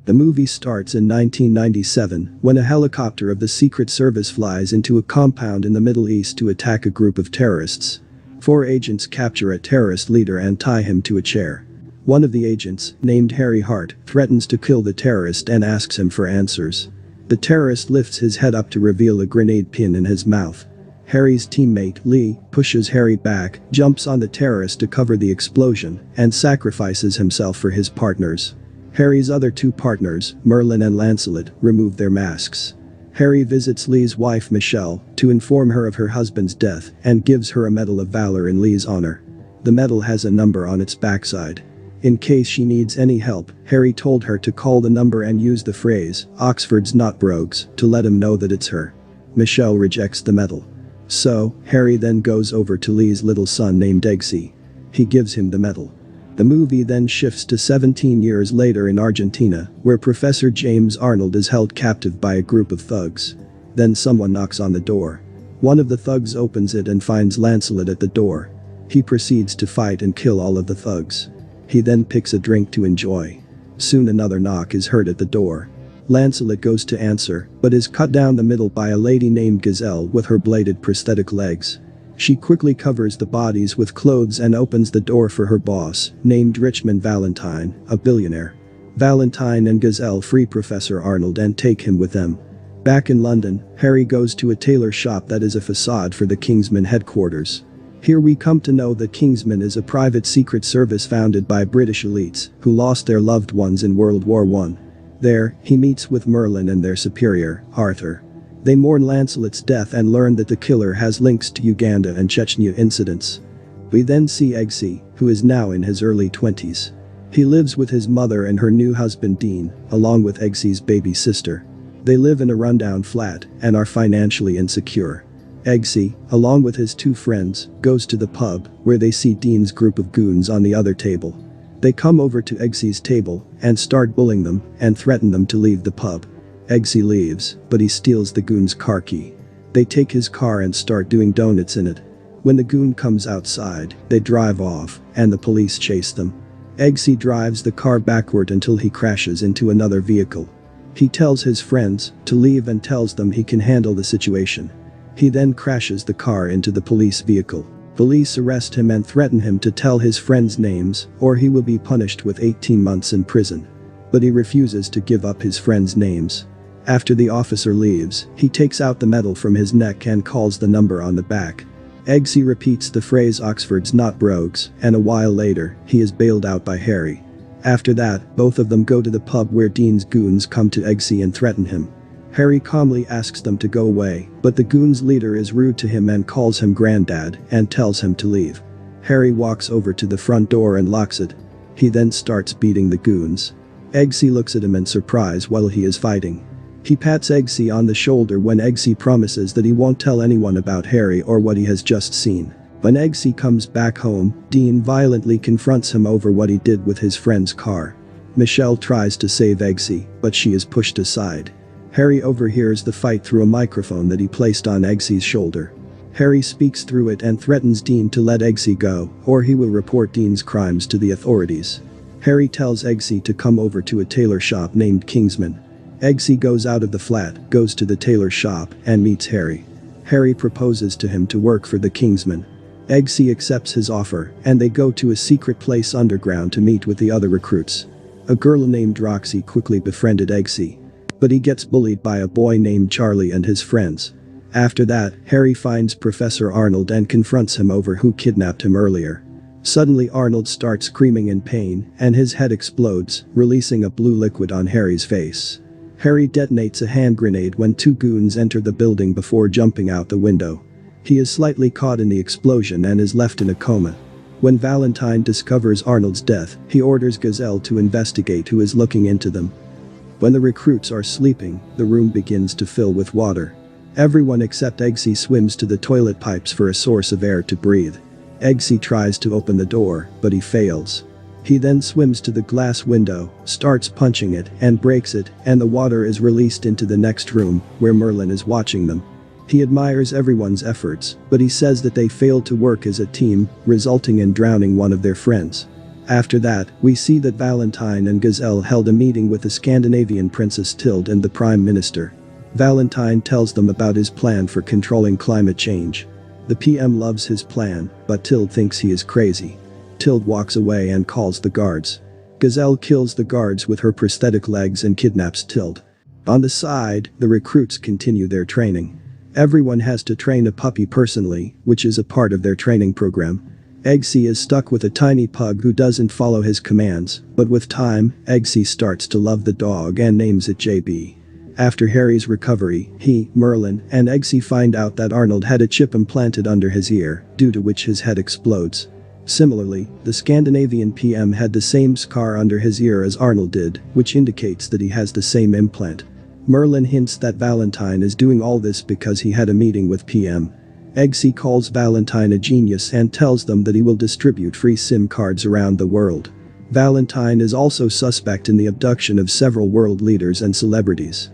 The movie starts in 1997 when a helicopter of the Secret Service flies into a compound in the Middle East to attack a group of terrorists. 4 agents capture a terrorist leader and tie him to a chair. One of the agents, named Harry Hart, threatens to kill the terrorist and asks him for answers. The terrorist lifts his head up to reveal a grenade pin in his mouth. Harry's teammate, Lee, pushes Harry back, jumps on the terrorist to cover the explosion, and sacrifices himself for his partners. Harry's other 2 partners, Merlin and Lancelot, remove their masks. Harry visits Lee's wife Michelle to inform her of her husband's death and gives her a Medal of Valor in Lee's honor. The medal has a number on its backside. In case she needs any help, Harry told her to call the number and use the phrase, "Oxford's not brogues," to let him know that it's her. Michelle rejects the medal. So, Harry then goes over to Lee's little son named Eggsy. He gives him the medal. The movie then shifts to 17 years later in Argentina, where Professor James Arnold is held captive by a group of thugs. Then someone knocks on the door. One of the thugs opens it and finds Lancelot at the door. He proceeds to fight and kill all of the thugs. He then picks a drink to enjoy. Soon another knock is heard at the door. Lancelot goes to answer, but is cut down the middle by a lady named Gazelle with her bladed prosthetic legs. She quickly covers the bodies with clothes and opens the door for her boss, named Richmond Valentine, a billionaire. Valentine and Gazelle free Professor Arnold and take him with them. Back in London, Harry goes to a tailor shop that is a facade for the Kingsman headquarters. Here we come to know that Kingsman is a private secret service founded by British elites who lost their loved ones in World War I. There, he meets with Merlin and their superior, Arthur. They mourn Lancelot's death and learn that the killer has links to Uganda and Chechnya incidents. We then see Eggsy, who is now in his early 20s. He lives with his mother and her new husband Dean, along with Eggsy's baby sister. They live in a rundown flat and are financially insecure. Eggsy, along with his 2 friends, goes to the pub, where they see Dean's group of goons on the other table. They come over to Eggsy's table and start bullying them and threaten them to leave the pub. Eggsy leaves, but he steals the goon's car key. They take his car and start doing donuts in it. When the goon comes outside, they drive off, and the police chase them. Eggsy drives the car backward until he crashes into another vehicle. He tells his friends to leave and tells them he can handle the situation. He then crashes the car into the police vehicle. Police arrest him and threaten him to tell his friends' names, or he will be punished with 18 months in prison. But he refuses to give up his friends' names. After the officer leaves, he takes out the medal from his neck and calls the number on the back. Eggsy repeats the phrase "Oxford's not brogues," and a while later, he is bailed out by Harry. After that, both of them go to the pub where Dean's goons come to Eggsy and threaten him. Harry calmly asks them to go away, but the goons' leader is rude to him and calls him Granddad and tells him to leave. Harry walks over to the front door and locks it. He then starts beating the goons. Eggsy looks at him in surprise while he is fighting. He pats Eggsy on the shoulder when Eggsy promises that he won't tell anyone about Harry or what he has just seen. When Eggsy comes back home, Dean violently confronts him over what he did with his friend's car. Michelle tries to save Eggsy, but she is pushed aside. Harry overhears the fight through a microphone that he placed on Eggsy's shoulder. Harry speaks through it and threatens Dean to let Eggsy go, or he will report Dean's crimes to the authorities. Harry tells Eggsy to come over to a tailor shop named Kingsman. Eggsy goes out of the flat, goes to the tailor shop, and meets Harry. Harry proposes to him to work for the Kingsman. Eggsy accepts his offer, and they go to a secret place underground to meet with the other recruits. A girl named Roxy quickly befriended Eggsy. But he gets bullied by a boy named Charlie and his friends. After that, Harry finds Professor Arnold and confronts him over who kidnapped him earlier. Suddenly Arnold starts screaming in pain, and his head explodes, releasing a blue liquid on Harry's face. Harry detonates a hand grenade when 2 goons enter the building before jumping out the window. He is slightly caught in the explosion and is left in a coma. When Valentine discovers Arnold's death, he orders Gazelle to investigate who is looking into them. When the recruits are sleeping, the room begins to fill with water. Everyone except Eggsy swims to the toilet pipes for a source of air to breathe. Eggsy tries to open the door, but he fails. He then swims to the glass window, starts punching it, and breaks it, and the water is released into the next room, where Merlin is watching them. He admires everyone's efforts, but he says that they failed to work as a team, resulting in drowning one of their friends. After that, we see that Valentine and Gazelle held a meeting with the Scandinavian Princess Tilde and the Prime Minister. Valentine tells them about his plan for controlling climate change. The PM loves his plan, but Tilde thinks he is crazy. Tilde walks away and calls the guards. Gazelle kills the guards with her prosthetic legs and kidnaps Tilde. On the side, the recruits continue their training. Everyone has to train a puppy personally, which is a part of their training program. Eggsy is stuck with a tiny pug who doesn't follow his commands, but with time, Eggsy starts to love the dog and names it JB. After Harry's recovery, he, Merlin, and Eggsy find out that Arnold had a chip implanted under his ear, due to which his head explodes. Similarly, the Scandinavian PM had the same scar under his ear as Arnold did, which indicates that he has the same implant. Merlin hints that Valentine is doing all this because he had a meeting with PM. Eggsy calls Valentine a genius and tells them that he will distribute free SIM cards around the world. Valentine is also suspect in the abduction of several world leaders and celebrities.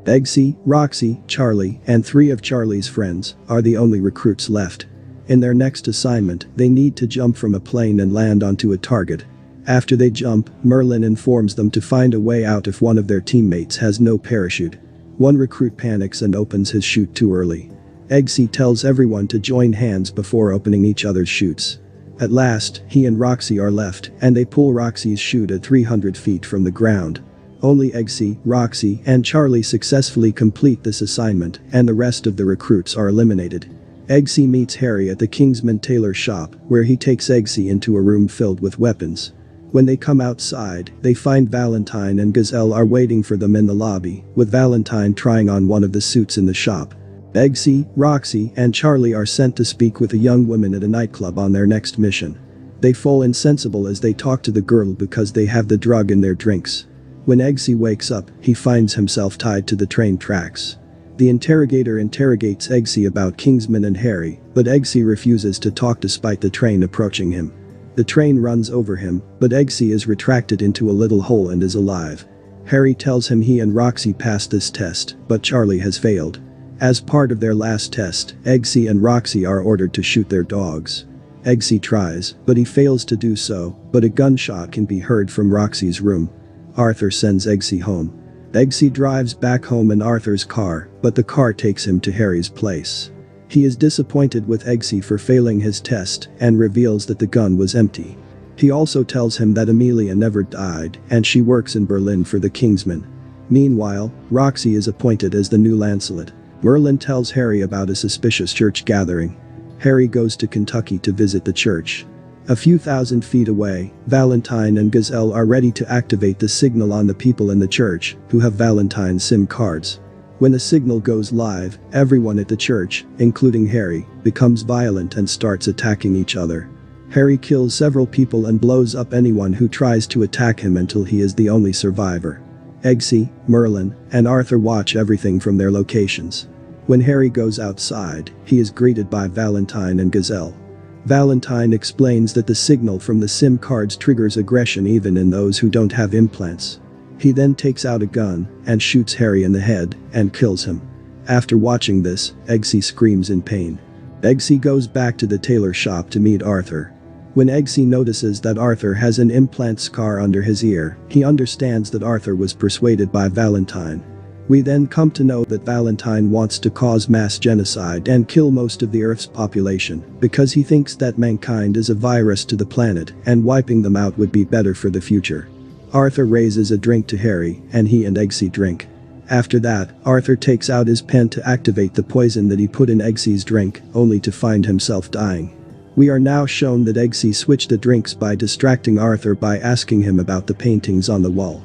Eggsy, Roxy, Charlie, and 3 of Charlie's friends are the only recruits left. In their next assignment, they need to jump from a plane and land onto a target. After they jump, Merlin informs them to find a way out if one of their teammates has no parachute. One recruit panics and opens his chute too early. Eggsy tells everyone to join hands before opening each other's chutes. At last, he and Roxy are left, and they pull Roxy's chute at 300 feet from the ground. Only Eggsy, Roxy, and Charlie successfully complete this assignment, and the rest of the recruits are eliminated. Eggsy meets Harry at the Kingsman tailor shop, where he takes Eggsy into a room filled with weapons. When they come outside, they find Valentine and Gazelle are waiting for them in the lobby, with Valentine trying on one of the suits in the shop. Eggsy, Roxy, and Charlie are sent to speak with a young woman at a nightclub on their next mission. They fall insensible as they talk to the girl because they have the drug in their drinks. When Eggsy wakes up, he finds himself tied to the train tracks. The interrogator interrogates Eggsy about Kingsman and Harry, but Eggsy refuses to talk despite the train approaching him. The train runs over him, but Eggsy is retracted into a little hole and is alive. Harry tells him he and Roxy passed this test, but Charlie has failed. As part of their last test, Eggsy and Roxy are ordered to shoot their dogs. Eggsy tries, but he fails to do so, but a gunshot can be heard from Roxy's room. Arthur sends Eggsy home. Eggsy drives back home in Arthur's car, but the car takes him to Harry's place. He is disappointed with Eggsy for failing his test and reveals that the gun was empty. He also tells him that Amelia never died and she works in Berlin for the Kingsman. Meanwhile, Roxy is appointed as the new Lancelot. Merlin tells Harry about a suspicious church gathering. Harry goes to Kentucky to visit the church. A few thousand feet away, Valentine and Gazelle are ready to activate the signal on the people in the church, who have Valentine's SIM cards. When the signal goes live, everyone at the church, including Harry, becomes violent and starts attacking each other. Harry kills several people and blows up anyone who tries to attack him until he is the only survivor. Eggsy, Merlin, and Arthur watch everything from their locations. When Harry goes outside, he is greeted by Valentine and Gazelle. Valentine explains that the signal from the SIM cards triggers aggression even in those who don't have implants. He then takes out a gun and shoots Harry in the head and kills him. After watching this, Eggsy screams in pain. Eggsy goes back to the tailor shop to meet Arthur. When Eggsy notices that Arthur has an implant scar under his ear, he understands that Arthur was persuaded by Valentine. We then come to know that Valentine wants to cause mass genocide and kill most of the Earth's population because he thinks that mankind is a virus to the planet and wiping them out would be better for the future. Arthur raises a drink to Harry and he and Eggsy drink. After that, Arthur takes out his pen to activate the poison that he put in Eggsy's drink, only to find himself dying. We are now shown that Eggsy switched the drinks by distracting Arthur by asking him about the paintings on the wall.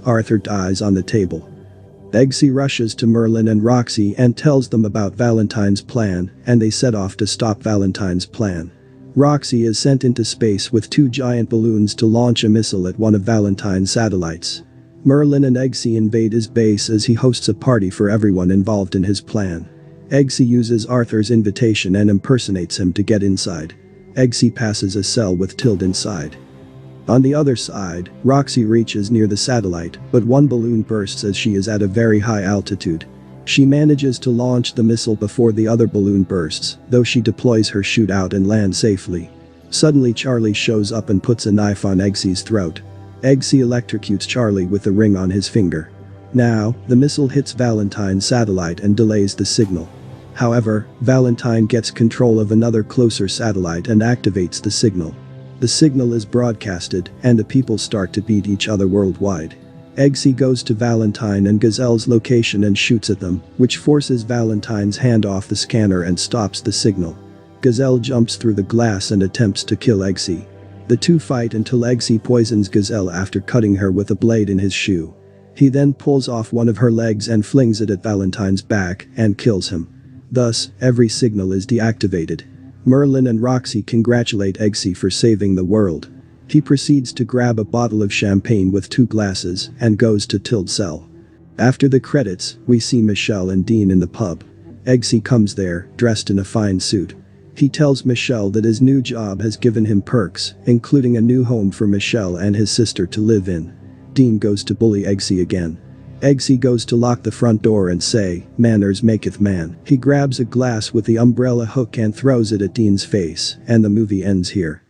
Arthur dies on the table. Eggsy rushes to Merlin and Roxy and tells them about Valentine's plan, and they set off to stop Valentine's plan. Roxy is sent into space with 2 giant balloons to launch a missile at one of Valentine's satellites. Merlin and Eggsy invade his base as he hosts a party for everyone involved in his plan. Eggsy uses Arthur's invitation and impersonates him to get inside. Eggsy passes a cell with Tilde inside. On the other side, Roxy reaches near the satellite, but one balloon bursts as she is at a very high altitude. She manages to launch the missile before the other balloon bursts, though she deploys her chute out and lands safely. Suddenly Charlie shows up and puts a knife on Eggsy's throat. Eggsy electrocutes Charlie with the ring on his finger. Now, the missile hits Valentine's satellite and delays the signal. However, Valentine gets control of another closer satellite and activates the signal. The signal is broadcasted, and the people start to beat each other worldwide. Eggsy goes to Valentine and Gazelle's location and shoots at them, which forces Valentine's hand off the scanner and stops the signal. Gazelle jumps through the glass and attempts to kill Eggsy. The two fight until Eggsy poisons Gazelle after cutting her with a blade in his shoe. He then pulls off one of her legs and flings it at Valentine's back and kills him. Thus, every signal is deactivated. Merlin and Roxy congratulate Eggsy for saving the world. He proceeds to grab a bottle of champagne with 2 glasses and goes to Tilde's cell. After the credits, we see Michelle and Dean in the pub. Eggsy comes there, dressed in a fine suit. He tells Michelle that his new job has given him perks, including a new home for Michelle and his sister to live in. Dean goes to bully Eggsy again. Eggsy goes to lock the front door and say, "Manners maketh man." He grabs a glass with the umbrella hook and throws it at Dean's face, and the movie ends here.